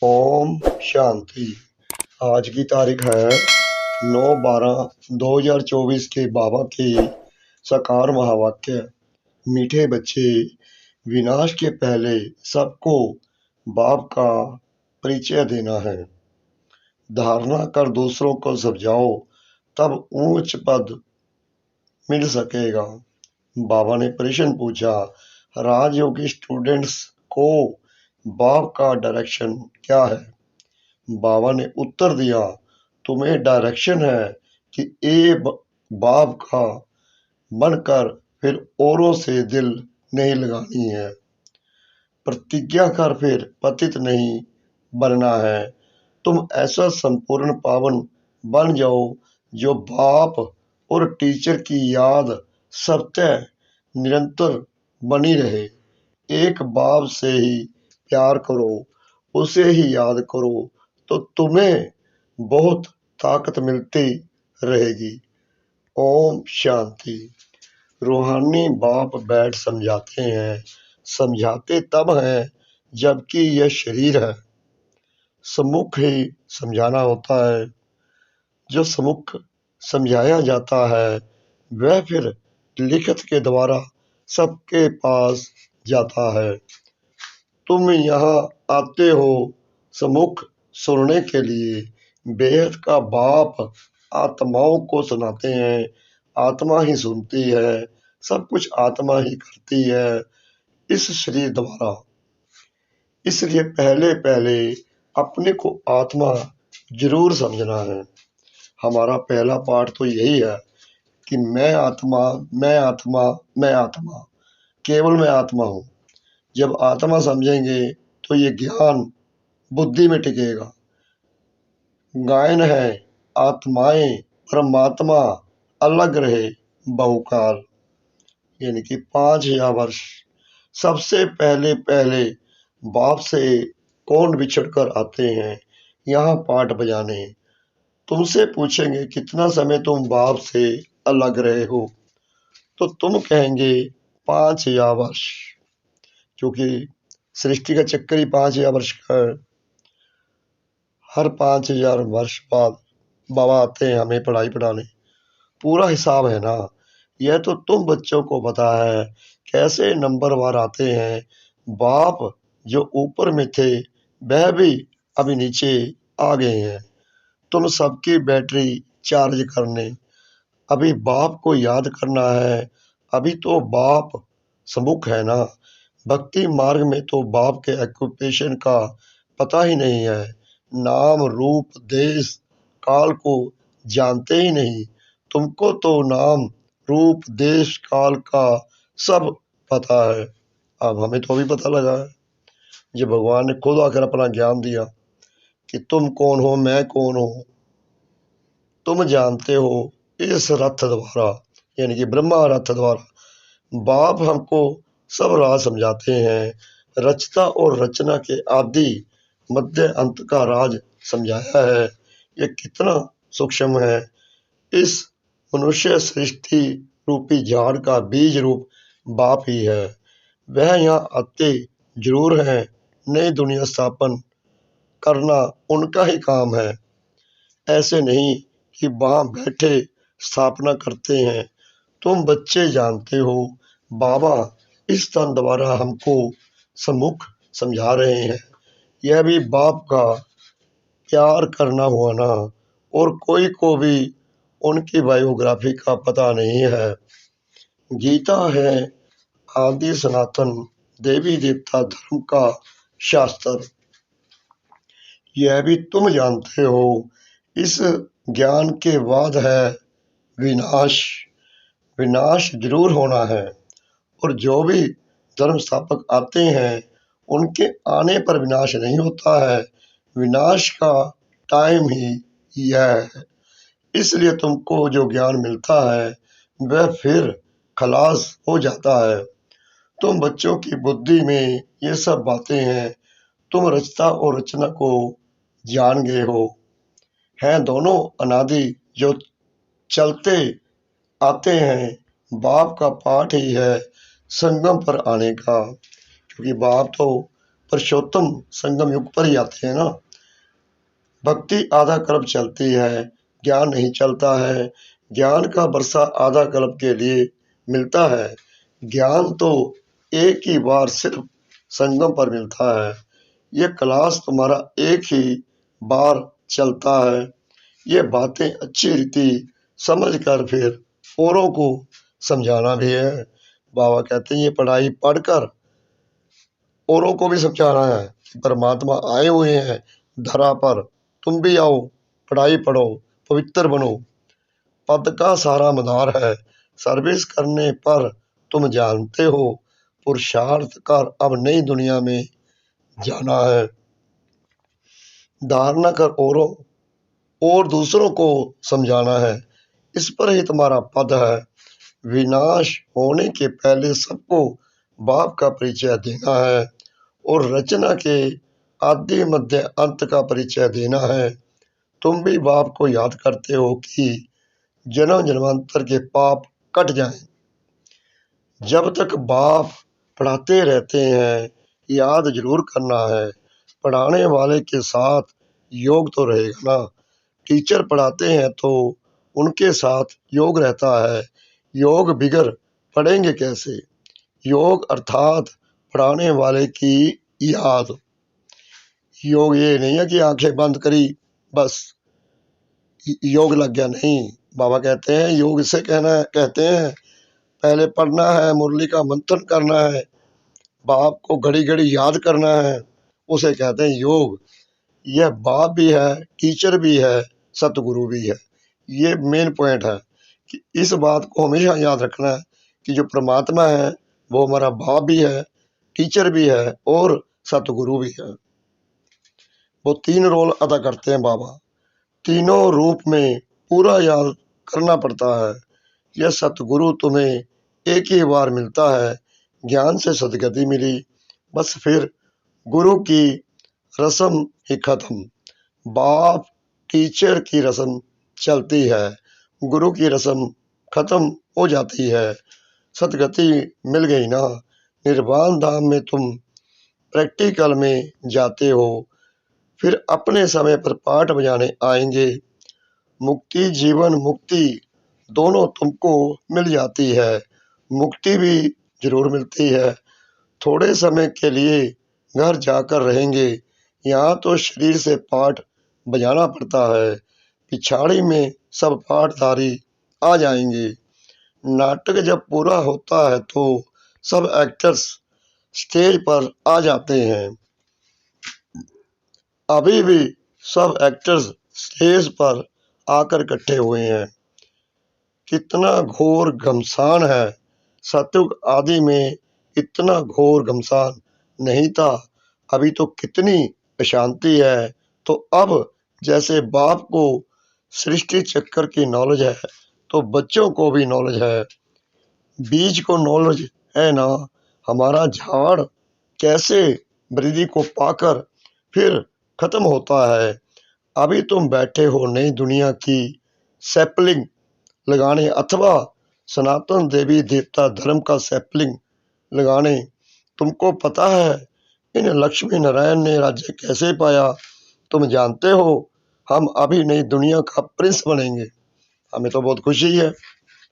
ओम शांति। आज की तारीख है 9/12/2024 के बाबा के साकार महावाक्य। मीठे बच्चे, विनाश के पहले सबको बाप का परिचय देना है। धारणा कर दूसरों को समझाओ, तब ऊंच पद मिल सकेगा। बाबा ने प्रश्न पूछा, राजयोगी स्टूडेंट्स को बाप का डायरेक्शन क्या है? बाबा ने उत्तर दिया, तुम्हें डायरेक्शन है कि बाप का बनकर फिर औरों से दिल नहीं लगानी है। प्रतिज्ञा कर फिर पतित नहीं बनना है। तुम ऐसा संपूर्ण पावन बन जाओ जो बाप और टीचर की याद सत्य निरंतर बनी रहे। एक बाप से ही प्यार करो, उसे ही याद करो, तो तुम्हें बहुत ताकत मिलती रहेगी। ओम शांति। रूहानी बाप बैठ समझाते हैं। समझाते तब हैं जबकि यह शरीर है। सम्मुख ही समझाना होता है। जो सम्मुख समझाया जाता है वह फिर लिखित के द्वारा सबके पास जाता है। तुम यहाँ आते हो सम्मुख सुनने के लिए। बेहद का बाप आत्माओं को सुनाते हैं। आत्मा ही सुनती है, सब कुछ आत्मा ही करती है इस शरीर द्वारा। इसलिए पहले पहले अपने को आत्मा जरूर समझना है। हमारा पहला पाठ तो यही है कि मैं आत्मा, मैं आत्मा, मैं आत्मा, केवल मैं आत्मा हूँ। जब आत्मा समझेंगे तो ये ज्ञान बुद्धि में टिकेगा। गायन है, आत्माएं परमात्मा अलग रहे बहुकाल, यानी कि 5000 वर्ष। सबसे पहले पहले बाप से कौन बिछड़ कर आते हैं यहाँ पाठ बजाने। तुमसे पूछेंगे कितना समय तुम बाप से अलग रहे हो, तो तुम कहेंगे 5000 वर्ष, क्योंकि सृष्टि का चक्कर ही 5000 वर्ष का है। हर 5000 वर्ष बाद बाबा आते हैं हमें पढ़ाई पढ़ाने। पूरा हिसाब है ना। यह तो तुम बच्चों को पता है कैसे नंबरवार आते हैं। बाप जो ऊपर में थे वह भी अभी नीचे आ गए हैं। तुम सबकी बैटरी चार्ज करने अभी बाप को याद करना है। अभी तो बाप सम्मुख है ना। भक्ति मार्ग में तो बाप के ऑक्यूपेशन का पता ही नहीं है। नाम रूप देश काल को जानते ही नहीं। तुमको तो नाम रूप देश काल का सब पता है। अब हमें तो भी पता लगा है। जब भगवान ने खुद आकर अपना ज्ञान दिया कि तुम कौन हो, मैं कौन हूँ, तुम जानते हो इस रथ द्वारा, यानी कि ब्रह्मा रथ द्वारा। बाप हमको सब राज समझाते हैं। रचता और रचना के आदि मध्य अंत का राज समझाया है। ये कितना सूक्ष्म है। इस मनुष्य सृष्टि रूपी झाड़ का बीज रूप बाप ही है। वह यहाँ आते जरूर हैं। नई दुनिया स्थापन करना उनका ही काम है। ऐसे नहीं कि वहां बैठे स्थापना करते हैं। तुम बच्चे जानते हो बाबा इस तन द्वारा हमको सम्मुख समझा रहे हैं। यह भी बाप का प्यार करना हुआ ना। और कोई को भी उनकी बायोग्राफी का पता नहीं है। गीता है आदि सनातन देवी देवता धर्म का शास्त्र। यह भी तुम जानते हो। इस ज्ञान के बाद है विनाश। विनाश जरूर होना है। और जो भी धर्म स्थापक आते हैं उनके आने पर विनाश नहीं होता है। विनाश का टाइम ही यह है। इसलिए तुमको जो ज्ञान मिलता है वह फिर खलास हो जाता है। तुम बच्चों की बुद्धि में ये सब बातें हैं। तुम रचता और रचना को जान गए हो। हैं दोनों अनादि जो चलते आते हैं। बाप का पाठ ही है संगम पर आने का, क्योंकि बाप तो पुरुषोत्तम संगम युग पर ही आते हैं ना। भक्ति आधा कल्प चलती है, ज्ञान नहीं चलता है। ज्ञान का वर्षा आधा कल्प के लिए मिलता है। ज्ञान तो एक ही बार सिर्फ संगम पर मिलता है। ये क्लास तुम्हारा एक ही बार चलता है। ये बातें अच्छी रीति समझ कर फिर औरों को समझाना भी है। बाबा कहते हैं ये पढ़ाई पढ़कर औरों को भी समझाना है। परमात्मा आए हुए हैं धरा पर, तुम भी आओ, पढ़ाई पढ़ो, पवित्र बनो। पद का सारा मदार है, सर्विस करने पर तुम जानते हो। पुरुषार्थ कर अब नई दुनिया में जाना है। धारणा कर औरों और दूसरों को समझाना है, इस पर ही तुम्हारा पद है। विनाश होने के पहले सबको बाप का परिचय देना है और रचना के आदि मध्य अंत का परिचय देना है। तुम भी बाप को याद करते हो कि जन्म जन्मांतर के पाप कट जाएं। जब तक बाप पढ़ाते रहते हैं याद जरूर करना है। पढ़ाने वाले के साथ योग तो रहेगा ना। टीचर पढ़ाते हैं तो उनके साथ योग रहता है। योग बिगर पढ़ेंगे कैसे। योग अर्थात पढ़ाने वाले की याद। योग ये नहीं है कि आंखें बंद करी बस योग लग गया, नहीं। बाबा कहते हैं योग इसे कहते हैं पहले पढ़ना है, मुरली का मंथन करना है, बाप को घड़ी घड़ी याद करना है, उसे कहते हैं योग। यह बाप भी है, टीचर भी है, सतगुरु भी है। ये मेन पॉइंट है कि इस बात को हमेशा याद रखना है कि जो परमात्मा है वो हमारा बाप भी है, टीचर भी है और सतगुरु भी है। वो तीन रोल अदा करते हैं बाबा। तीनों रूप में पूरा याद करना पड़ता है। यह सतगुरु तुम्हें एक ही बार मिलता है। ज्ञान से सदगति मिली, बस फिर गुरु की रस्म ही खत्म। बाप टीचर की रस्म चलती है, गुरु की रस्म खत्म हो जाती है। सदगति मिल गई ना। निर्वाण धाम में तुम प्रैक्टिकल में जाते हो, फिर अपने समय पर पाठ बजाने आएंगे। मुक्ति जीवन मुक्ति दोनों तुमको मिल जाती है। मुक्ति भी जरूर मिलती है। थोड़े समय के लिए घर जाकर रहेंगे। यहाँ तो शरीर से पाठ बजाना पड़ता है, पिछाड़ी में सब पाठधारी आ जाएंगे। नाटक जब पूरा होता है तो सब एक्टर्स स्टेज पर आ जाते हैं। अभी भी सब एक्टर्स स्टेज पर आकर इकट्ठे हुए हैं। कितना घोर घमसान है। सतयुग आदि में इतना घोर घमसान नहीं था। अभी तो कितनी अशांति है। तो अब जैसे बाप को सृष्टि चक्कर की नॉलेज है तो बच्चों को भी नॉलेज है। बीज को नॉलेज है ना। हमारा झाड़ कैसे वृद्धि को पाकर फिर खत्म होता है। अभी तुम बैठे हो नई दुनिया की सैपलिंग लगाने अथवा सनातन देवी देवता धर्म का सैपलिंग लगाने। तुमको पता है इन लक्ष्मी नारायण ने राज्य कैसे पाया। तुम जानते हो हम अभी नई दुनिया का प्रिंस बनेंगे। हमें तो बहुत खुशी है,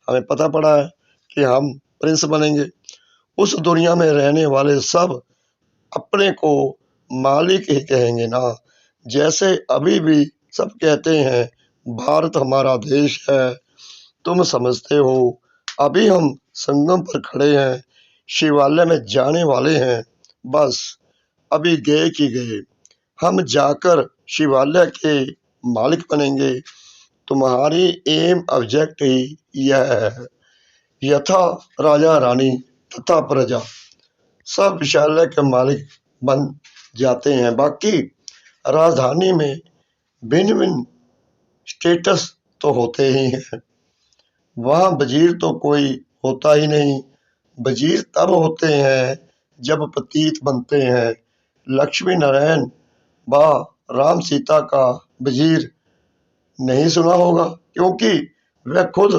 हमें पता पड़ा है कि हम प्रिंस बनेंगे। उस दुनिया में रहने वाले सब अपने को मालिक ही कहेंगे ना। जैसे अभी भी सब कहते हैं भारत हमारा देश है। तुम समझते हो अभी हम संगम पर खड़े हैं, शिवालय में जाने वाले हैं। बस अभी गए कि गए, हम जाकर शिवालय के मालिक बनेंगे। तुम्हारी एम ऑब्जेक्ट ही यह है। यथा राजा रानी तथा प्रजा सब विशालय के मालिक बन जाते हैं। बाकी राजधानी में भिन्न भिन्न स्टेटस तो होते ही हैं। वहाँ वजीर तो कोई होता ही नहीं। वजीर तब होते हैं जब पतित बनते हैं। लक्ष्मी नारायण व राम सीता का वजीर नहीं सुना होगा क्योंकि वह खुद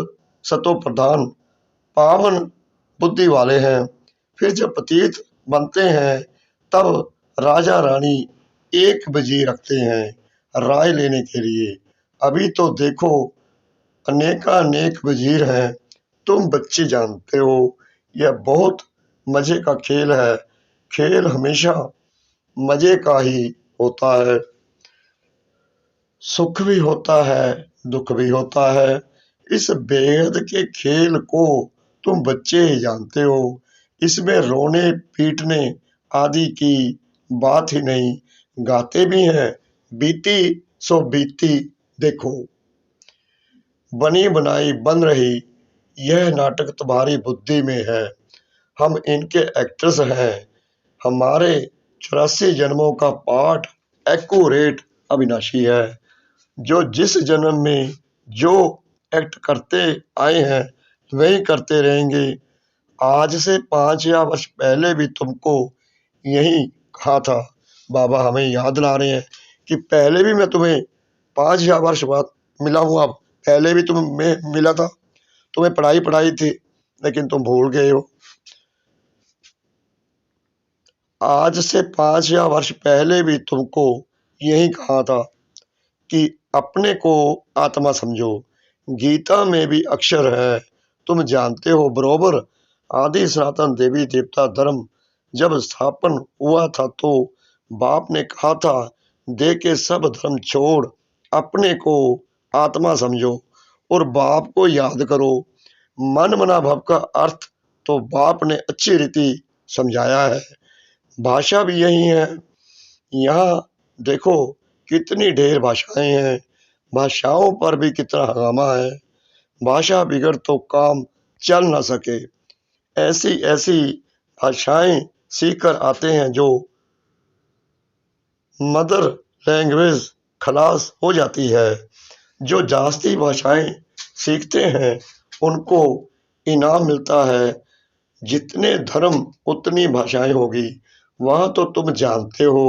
सतो प्रधान पावन बुद्धि वाले हैं। फिर जब पतित बनते हैं तब राजा रानी एक बजी रखते हैं राय लेने के लिए। अभी तो देखो अनेकानेक वजीर हैं। तुम बच्चे जानते हो यह बहुत मजे का खेल है। खेल हमेशा मजे का ही होता है। सुख भी होता है, दुख भी होता है। इस बेहद के खेल को तुम बच्चे ही जानते हो। इसमें रोने पीटने आदि की बात ही नहीं। गाते भी हैं बीती सो बीती देखो, बनी बनाई बन रही। यह नाटक तुम्हारी बुद्धि में है। हम इनके एक्टर्स हैं। हमारे 84 जन्मों का पाठ एक्यूरेट अविनाशी है। जो जिस जन्म में जो एक्ट करते आए हैं वही करते रहेंगे। आज से 5000 वर्ष पहले भी तुमको यही कहा था। बाबा हमें याद दिला रहे हैं कि पहले भी मैं तुम्हें 5000 वर्ष बाद मिला हूँ। अब पहले भी तुम्हें मिला था, तुम्हें पढ़ाई थी, लेकिन तुम भूल गए हो। आज से 5000 वर्ष पहले भी तुमको यही कहा था कि अपने को आत्मा समझो। गीता में भी अक्षर है, तुम जानते हो बरोबर। आदि सनातन देवी देवता धर्म जब स्थापन हुआ था तो बाप ने कहा था दे के सब धर्म छोड़ अपने को आत्मा समझो और बाप को याद करो। मन मना भव का अर्थ तो बाप ने अच्छी रीति समझाया है। भाषा भी यही है। यहाँ देखो कितनी ढेर भाषाएं हैं। भाषाओं पर भी कितना हंगामा है। भाषा बिगड़ तो काम चल ना सके। ऐसी ऐसी भाषाएं सीख कर आते हैं जो मदर लैंग्वेज खलास हो जाती है। जो जास्ती भाषाएं सीखते हैं उनको इनाम मिलता है। जितने धर्म उतनी भाषाएं होगी। वहां तो तुम जानते हो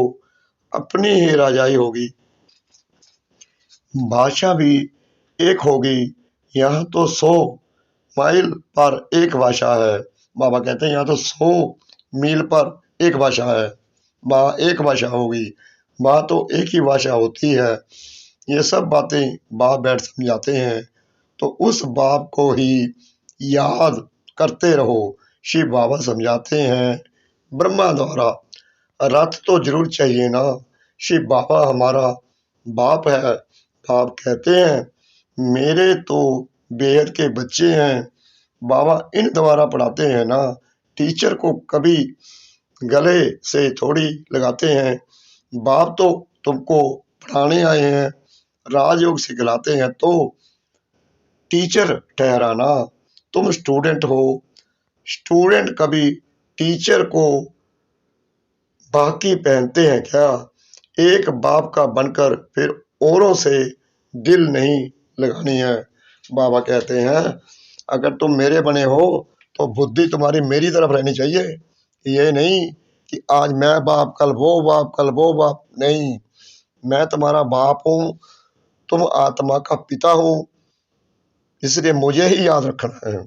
अपनी ही राजाई होगी। भाषा भी एक होगी। यहाँ तो 100 माइल पर एक भाषा है। बाबा कहते हैं यहाँ तो 100 मील पर एक भाषा है। वहाँ एक भाषा होगी, वहाँ तो एक ही भाषा होती है। ये सब बातें बाप बैठ समझाते हैं तो उस बाप को ही याद करते रहो। शिव बाबा समझाते हैं ब्रह्मा द्वारा रथ तो जरूर चाहिए ना। शिव बाबा हमारा बाप है। बाप कहते हैं मेरे तो बेहद के बच्चे हैं। बाबा इन द्वारा पढ़ाते हैं ना। टीचर को कभी गले से थोड़ी लगाते हैं। बाप तो तुमको पढ़ाने आए हैं, राजयोग सिखलाते हैं तो टीचर ठहराना। तुम स्टूडेंट हो। स्टूडेंट कभी टीचर को बाकी पहनते हैं क्या? एक बाप का बनकर फिर औरों से दिल नहीं लगानी है। बाबा कहते हैं अगर तुम मेरे बने हो तो बुद्धि तुम्हारी मेरी तरफ रहनी चाहिए। ये नहीं कि आज मैं बाप कल वो बाप कल वो बाप। नहीं, मैं तुम्हारा बाप हूँ, तुम आत्मा का पिता हो, इसलिए मुझे ही याद रखना है।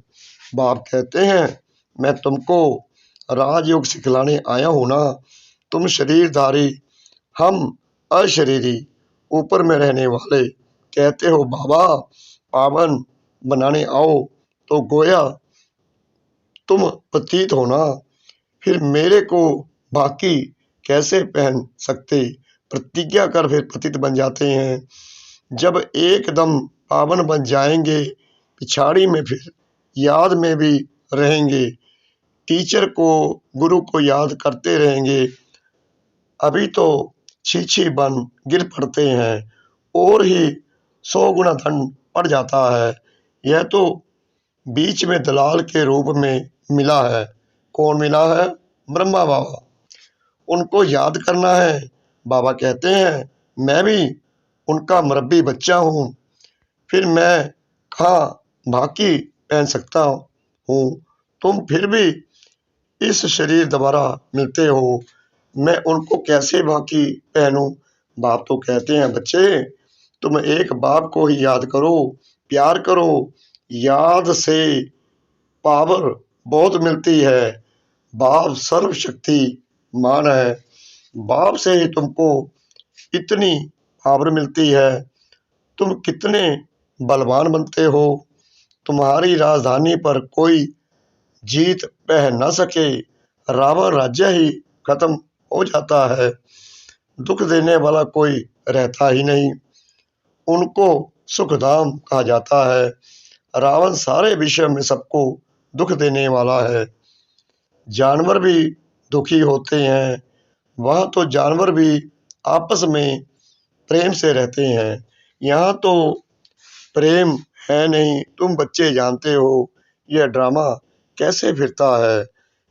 बाप कहते हैं मैं तुमको राजयोग सिखलाने आया हूं ना। तुम शरीरधारी, हम अशरीरी, ऊपर में रहने वाले। कहते हो बाबा पावन बनाने आओ तो गोया तुम पतित हो ना। फिर मेरे को बाकी कैसे पहन सकते? प्रतिज्ञा कर फिर पतित बन जाते हैं। जब एकदम पावन बन जाएंगे पिछाड़ी में फिर याद में भी रहेंगे। टीचर को गुरु को याद करते रहेंगे। अभी तो छी बन गिर पड़ते हैं और ही 100 गुना दंड पड़ जाता है। यह तो बीच में दलाल के रूप में मिला है। कौन मिला है? ब्रह्मा बाबा। उनको याद करना है। बाबा कहते हैं मैं भी उनका मरब्बी बच्चा हूँ। फिर मैं कहाँ बाकी पहन सकता हूँ? तुम फिर भी इस शरीर द्वारा मिलते हो, मैं उनको कैसे बाकी पहनूं? बाप तो कहते हैं बच्चे तुम एक बाप को ही याद करो, प्यार करो। याद से पावर बहुत मिलती है। बाप सर्वशक्ति मान है। बाप से ही तुमको इतनी पावर मिलती है। तुम कितने बलवान बनते हो। तुम्हारी राजधानी पर कोई जीत पह न सके। रावण राज्य ही खत्म हो जाता है। दुख देने वाला कोई रहता ही नहीं। उनको सुखधाम कहा जाता है। रावण सारे विश्व में सबको दुख देने वाला है। जानवर भी दुखी होते हैं। वहाँ तो जानवर भी आपस में प्रेम से रहते हैं। यहाँ तो प्रेम है नहीं। तुम बच्चे जानते हो यह ड्रामा कैसे फिरता है।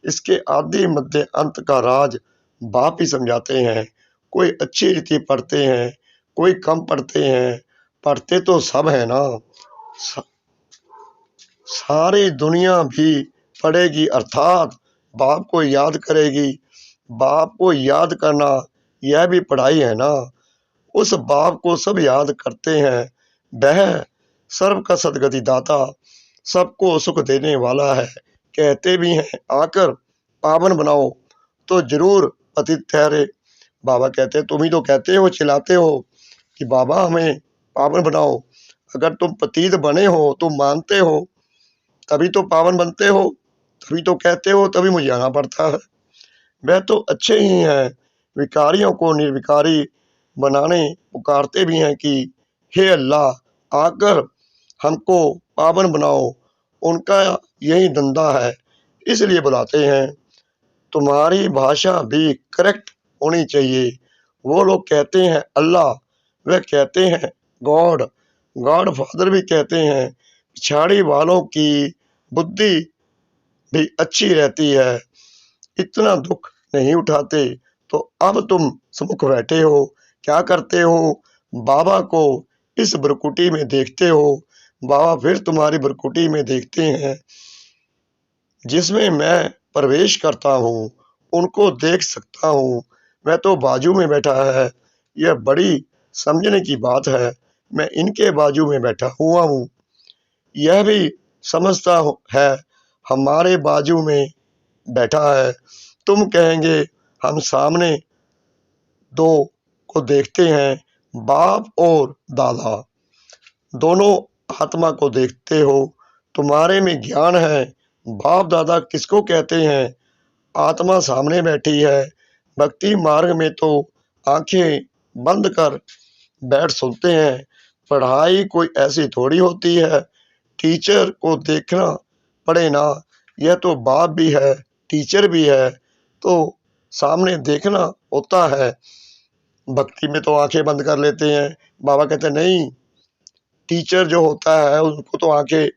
इसके आदि मध्य अंत का राज बाप ही समझाते हैं। कोई अच्छी रीति पढ़ते हैं, कोई कम पढ़ते हैं। पढ़ते तो सब है ना। सारी दुनिया भी पढ़ेगी, अर्थात बाप को याद करेगी। बाप को याद करना यह भी पढ़ाई है ना। उस बाप को सब याद करते हैं। वह सर्व का सदगति दाता, सबको सुख देने वाला है। कहते भी हैं आकर पावन बनाओ, तो जरूर पतित ठहरे। बाबा कहते तुम ही तो कहते हो, चिल्लाते हो कि बाबा हमें पावन बनाओ। अगर तुम पतित बने हो, तुम मानते हो, तभी तो पावन बनते हो, तभी तो कहते हो, तभी मुझे आना पड़ता है। वह तो अच्छे ही हैं। विकारियों को निर्विकारी बनाने पुकारते भी हैं कि हे अल्लाह आकर हमको पावन बनाओ। उनका यही धंधा है, इसलिए बुलाते हैं। तुम्हारी भाषा भी करेक्ट होनी चाहिए। वो लोग कहते हैं अल्लाह, वह कहते हैं गॉड, गॉड फादर भी कहते हैं। पिछाड़ी वालों की बुद्धि भी अच्छी रहती है, इतना दुख नहीं उठाते। तो अब तुम समुख बैठे हो, क्या करते हो? बाबा को इस भ्रकुटी में देखते हो। बाबा फिर तुम्हारी भ्रकुटी में देखते हैं, जिसमें मैं प्रवेश करता हूँ, उनको देख सकता हूँ। मैं तो बाजू में बैठा है, यह बड़ी समझने की बात है। मैं इनके बाजू में बैठा हुआ हूँ, यह भी समझता है हमारे बाजू में बैठा है। तुम कहेंगे हम सामने दो को देखते हैं, बाप और दादा, दोनों आत्मा को देखते हो। तुम्हारे में ज्ञान है। बाप दादा किसको कहते हैं? आत्मा सामने बैठी है। भक्ति मार्ग में तो आंखें बंद कर बैठ सुनते हैं। पढ़ाई कोई ऐसी थोड़ी होती है, टीचर को देखना पड़े ना। यह तो बाप भी है, टीचर भी है, तो सामने देखना होता है। भक्ति में तो आंखें बंद कर लेते हैं। बाबा कहते नहीं, टीचर जो होता है उनको तो आंखें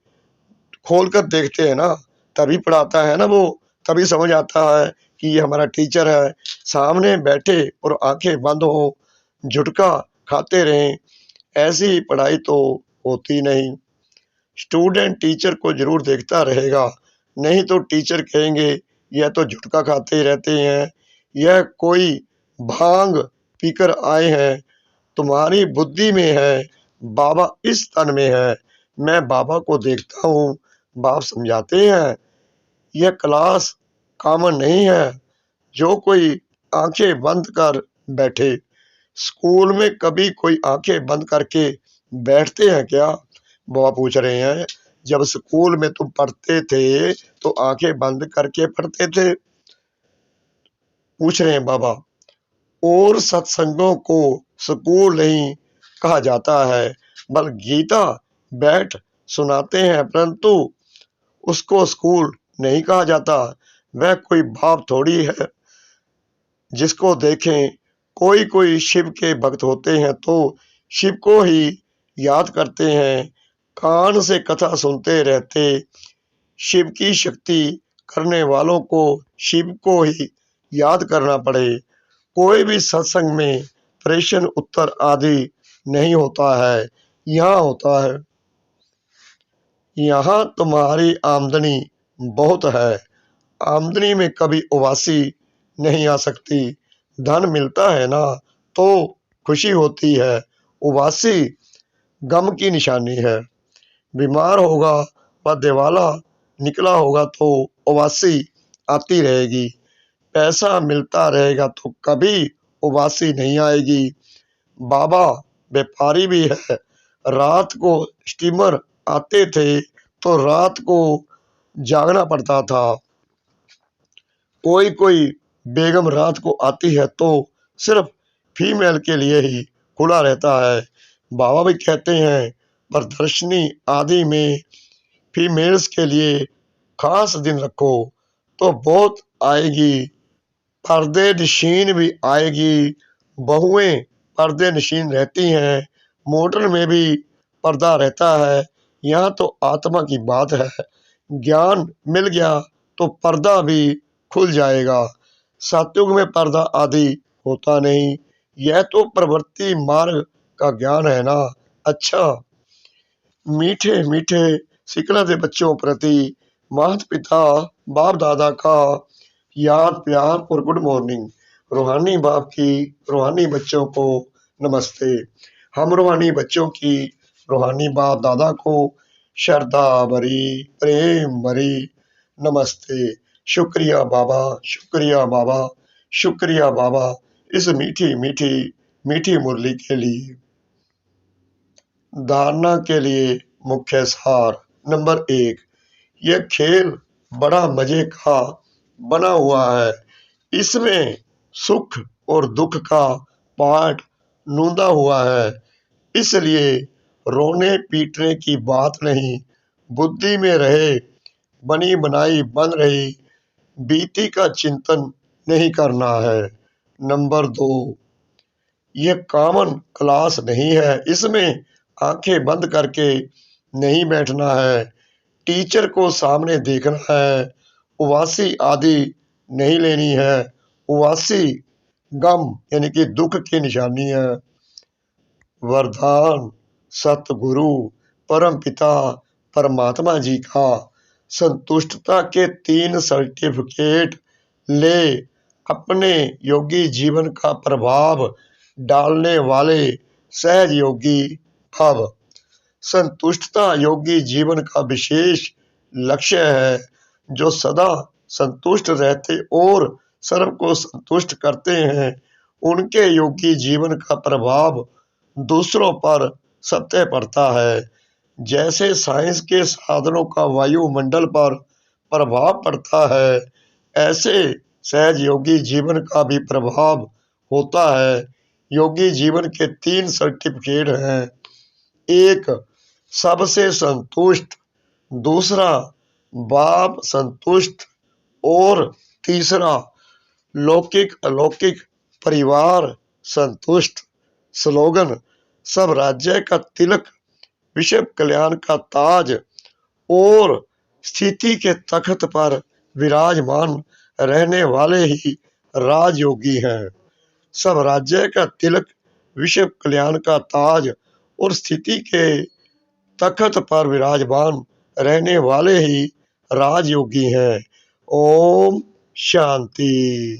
खोल कर देखते हैं ना, तभी पढ़ाता है ना वो, तभी समझ आता है कि ये हमारा टीचर है। सामने बैठे और आंखें बंद हो, झुटका खाते रहें, ऐसी पढ़ाई तो होती नहीं। स्टूडेंट टीचर को जरूर देखता रहेगा, नहीं तो टीचर कहेंगे यह तो झुटका खाते रहते हैं, यह कोई भांग पीकर आए हैं। तुम्हारी बुद्धि में है, बाबा इस तन में है। मैं बाबा को देखता हूँ। बाप समझाते हैं यह क्लास कॉमन नहीं है, जो कोई आंखें बंद कर बैठे। स्कूल में कभी कोई आंखें बंद करके बैठते हैं क्या? बाबा पूछ रहे हैं। जब स्कूल में तुम पढ़ते थे तो आंखें बंद करके पढ़ते थे? पूछ रहे हैं बाबा। और सत्संगों को स्कूल नहीं कहा जाता है, बल गीता बैठ सुनाते हैं, परंतु उसको स्कूल नहीं कहा जाता। वह कोई भाव थोड़ी है जिसको देखें। कोई कोई शिव के भक्त होते हैं तो शिव को ही याद करते हैं, कान से कथा सुनते रहते। शिव की शक्ति करने वालों को शिव को ही याद करना पड़े। कोई भी सत्संग में प्रश्न उत्तर आदि नहीं होता है, यहाँ होता है। यहाँ तुम्हारी आमदनी बहुत है, आमदनी में कभी उबासी नहीं आ सकती। धन मिलता है ना तो खुशी होती है, उबासी गम की निशानी है। बीमार होगा व दिवाला निकला होगा तो उबासी आती रहेगी। पैसा मिलता रहेगा तो कभी उबासी नहीं आएगी। बाबा व्यापारी भी है। रात को स्टीमर आते थे तो रात को जागना पड़ता था। कोई कोई बेगम रात को आती है तो सिर्फ फीमेल के लिए ही खुला रहता है। बाबा भी कहते हैं प्रदर्शनी आदि में फीमेल्स के लिए खास दिन रखो तो बहुत आएगी। पर्दे नशीन भी आएगी। बहुएं पर्दे नशीन रहती हैं। मोटर में भी पर्दा रहता है। यहाँ तो आत्मा की बात है। ज्ञान मिल गया तो पर्दा भी खुल जाएगा। सतयुग में पर्दा आदि होता नहीं। यह तो प्रवृत्ति मार्ग का ज्ञान है ना। अच्छा, मीठे मीठे सिकलते बच्चों प्रति माता पिता बाप दादा का याद प्यार और गुड मॉर्निंग। रूहानी बाप की रूहानी बच्चों को नमस्ते। हम रूहानी बच्चों की रूहानी बाप दादा को श्रद्धा भरी प्रेम भरी नमस्ते। शुक्रिया बाबा, शुक्रिया बाबा, शुक्रिया बाबा इस मीठी मीठी मीठी मुरली के लिए। धारणा के लिए मुख्य सार। नंबर 1, यह खेल बड़ा मजे का बना हुआ है। इसमें सुख और दुख का पाठ नूंदा हुआ है। इसलिए रोने पीटने की बात नहीं। बुद्धि में रहे बनी बनाई बन रही बीती का चिंतन नहीं करना है। नंबर 2, यह कॉमन क्लास नहीं है। इसमें आंखें बंद करके नहीं बैठना है। टीचर को सामने देखना है। उबासी आदि नहीं लेनी है। उबासी गम यानी कि दुख की निशानी है। वरदान सतगुरु परम पिता परमात्मा जी का संतुष्टता के 3 सर्टिफिकेट ले अपने योगी जीवन का प्रभाव डालने वाले सहज योगी भव। संतुष्टता योगी जीवन का विशेष लक्ष्य है। जो सदा संतुष्ट रहते और सर्व को संतुष्ट करते हैं उनके योगी जीवन का प्रभाव दूसरों पर सत्य पड़ता है। जैसे साइंस के साधनों का वायुमंडल पर प्रभाव पड़ता है ऐसे सहज योगी जीवन का भी प्रभाव होता है। योगी जीवन के 3 सर्टिफिकेट हैं। 1, सबसे संतुष्ट। दूसरा, बाप संतुष्ट। और तीसरा, लौकिक अलौकिक परिवार संतुष्ट। स्लोगन, सब राज्य का तिलक, विश्व कल्याण का ताज और स्थिति के तख्त पर विराजमान रहने वाले ही राजयोगी हैं। सब राज्य का तिलक, विश्व कल्याण का ताज और स्थिति के तख्त पर विराजमान रहने वाले ही राजयोगी हैं। ओम शांति।